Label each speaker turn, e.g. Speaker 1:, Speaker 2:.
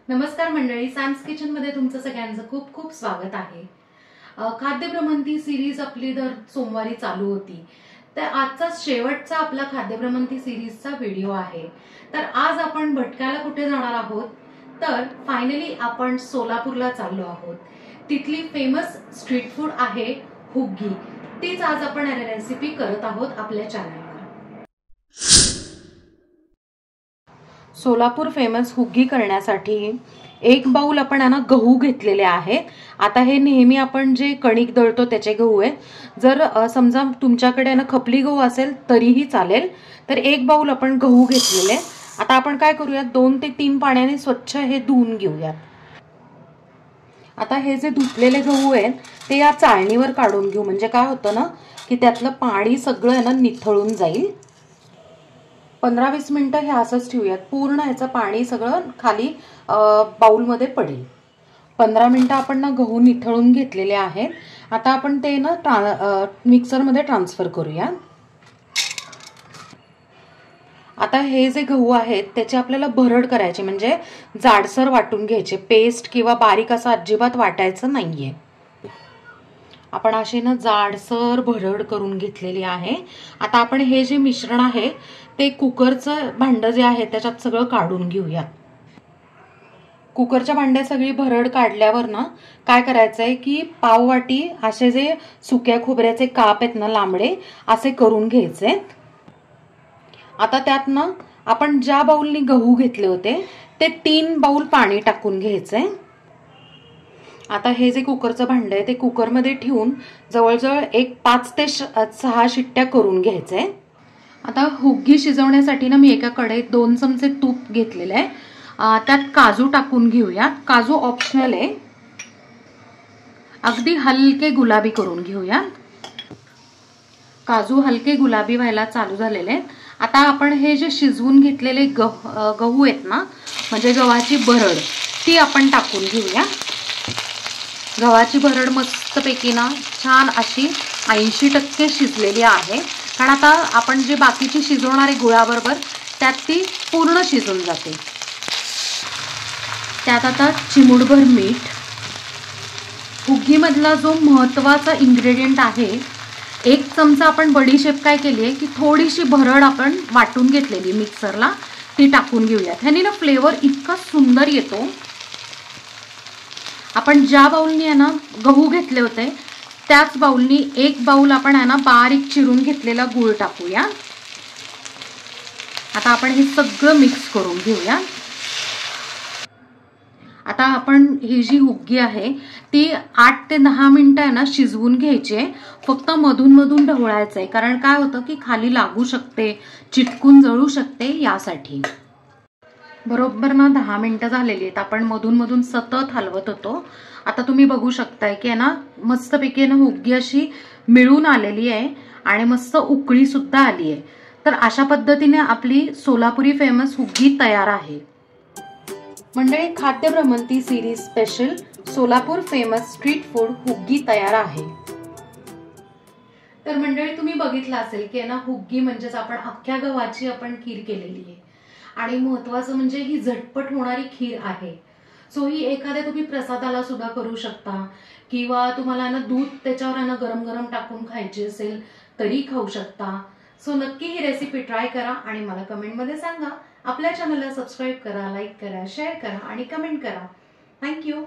Speaker 1: नमस्कार मंडळी, Sam's kitchen मध्ये तुमचं सगळ्यांचं खूप खूप स्वागत आहे। खाद्य भ्रमंती सिरीज आपली दर सोमवारी चालू होती, तर आजचा शेवटचा आपला खाद्य भ्रमंती सिरीजचा व्हिडिओ आहे। तर आज आपण भटक्याला कुठे जाणार आहोत, तर फायनली आपण सोलापूरला चाललो आहोत। तिथली फेमस स्ट्रीट फूड आहे हुग्गी, तीच आज आपण रेसिपी करत आहोत आपल्या चॅनलवर। सोलापूर फेमस हुग्गी करण्यासाठी एक बाउल आपण गहू घेतलेले आहेत। आता हे नेहमी आपण जे कणिक दळतो त्याचे गहू आहेत। जर समजा तुमच्याकडे खपली गहू असेल तरीही चालेल। तर एक बाउल आपण गहू घेतलेले। आता आपण काय करूया, 2 ते 3 पाण्याने स्वच्छ हे धुवून घेऊया। आता हे जे धुतलेले गहू आहेत ते या चाळणीवर काढून घेऊ, म्हणजे काय होतं ना की त्यातलं पाणी सगळं निथळून जाईल। 15-20 मिनिटं हे असंच ठेवूयात, पूर्ण ह्याचं पाणी सगळं खाली बाउल मध्ये पडेल। 15 मिनिटं आपण गहू निथळून घेतलेले आहेत। आता आपण ते मिक्सर मध्ये ट्रान्सफर करूया। आता हे जे गहू आहेत त्याचे आपल्याला भरड करायची, म्हणजे जाडसर वाटून घ्यायचे, पेस्ट किंवा बारीक असं अजिबात वाटायचं नाहीये। आपण अशी जाडसर भरड करून घेतलेली आहे। आता आपण हे जे मिश्रण आहे ते कुकरचं भांडं जे आहे त्याच्यात सगळं काढून घेऊया। कुकरच्या भांड्यात सगळी भरड काढल्यावर काय करायचंय की पाववाटी असे जे सुक्या खोबऱ्याचे काप आहेत लांबडे असे करून घ्यायचे। आता त्यात आपण ज्या बाउलनी गहू घेतले होते ते 3 बाउल पाणी टाकून घ्यायचंय। आता हे जे कुकरचं भांडं आहे ते कुकरमध्ये ठेवून जवळजवळ 5 ते 6 शिट्ट्या करून घ्यायचे। आता हुग्गी शिजवण्यासाठी मी एका कढईत 2 चमचे तूप घेतलेले आहे। त्यात काजू टाकून घेऊया। काजू ऑप्शनल आहे, अगदी हलके गुलाबी करून घेऊया। काजू हलके गुलाबी व्हायला चालू झालेले आहेत। आता आपण हे जे शिजवून घेतलेले गहू आहेत म्हणजे गव्हाची भरड, ती आपण टाकून घेऊया। गव्हाची भरड मस्तपैकी छान अशी 80% शिजलेली आहे, कारण आता आपण जे बाकीची शिजवणारे गुळाबरोबर त्यात ती पूर्ण शिजून जाते। त्यात आता चिमूटभर मीठ। हुग्गी मधला जो महत्त्वाचा इन्ग्रेडियंट आहे, 1 चमचा आपण बडीशेप काय केली आहे की थोडीशी भरड आपण वाटून घेतलेली मिक्सरला, ती टाकून घेऊया। ह्यानी फ्लेवर इतका सुंदर येतो। आपण ज्या बाउलनी गहू घेतले होते त्याच बाउलनी 1 बाउल आपण बारीक चिरून घेतलेला गूळ टाकूया। आता आपण हे सगळं मिक्स करून घेऊया। आता आपण ही जी हुग्गी आहे ती 8 ते 10 मिनिटं शिजवून घ्यायची। फक्त मधून मधून ढवळायचंय, कारण काय होतं की खाली लागू शकते, चिटकून जळू शकते, यासाठी। बरोबर 10 मिनिटं झालेली आहेत। आपण मधून मधून सतत हलवत होतो। आता तुम्ही बघू शकताय की मस्तपैकी हुग्गी अशी मिळून आलेली आहे आणि मस्त उकळी सुद्धा आली आहे। तर अशा पद्धतीने आपली सोलापुरी फेमस हुग्गी तयार आहे। मंडळी, खाद्य भ्रमंती series special Solapur famous street food हुग्गी तयार आहे। तर मंडळी, तुम्ही बघितलं असेल की हुग्गी म्हणजेच आपण अख्ख्या गव्हाची आपण खीर केलेली आहे, आणि महत्त्वाचं म्हणजे ही झटपट होणारी खीर आहे। सो ही एखाद्या तुम्ही प्रसादाला सुद्धा करू शकता, किंवा तुम्हाला दूध त्याच्यावर गरम गरम टाकून खायची असेल तरी खाऊ शकता। सो नक्की ही रेसिपी ट्राय करा आणि मला कमेंटमध्ये सांगा। आपल्या चॅनलला सबस्क्राईब करा, लाईक करा, शेअर करा आणि कमेंट करा। थँक्यू।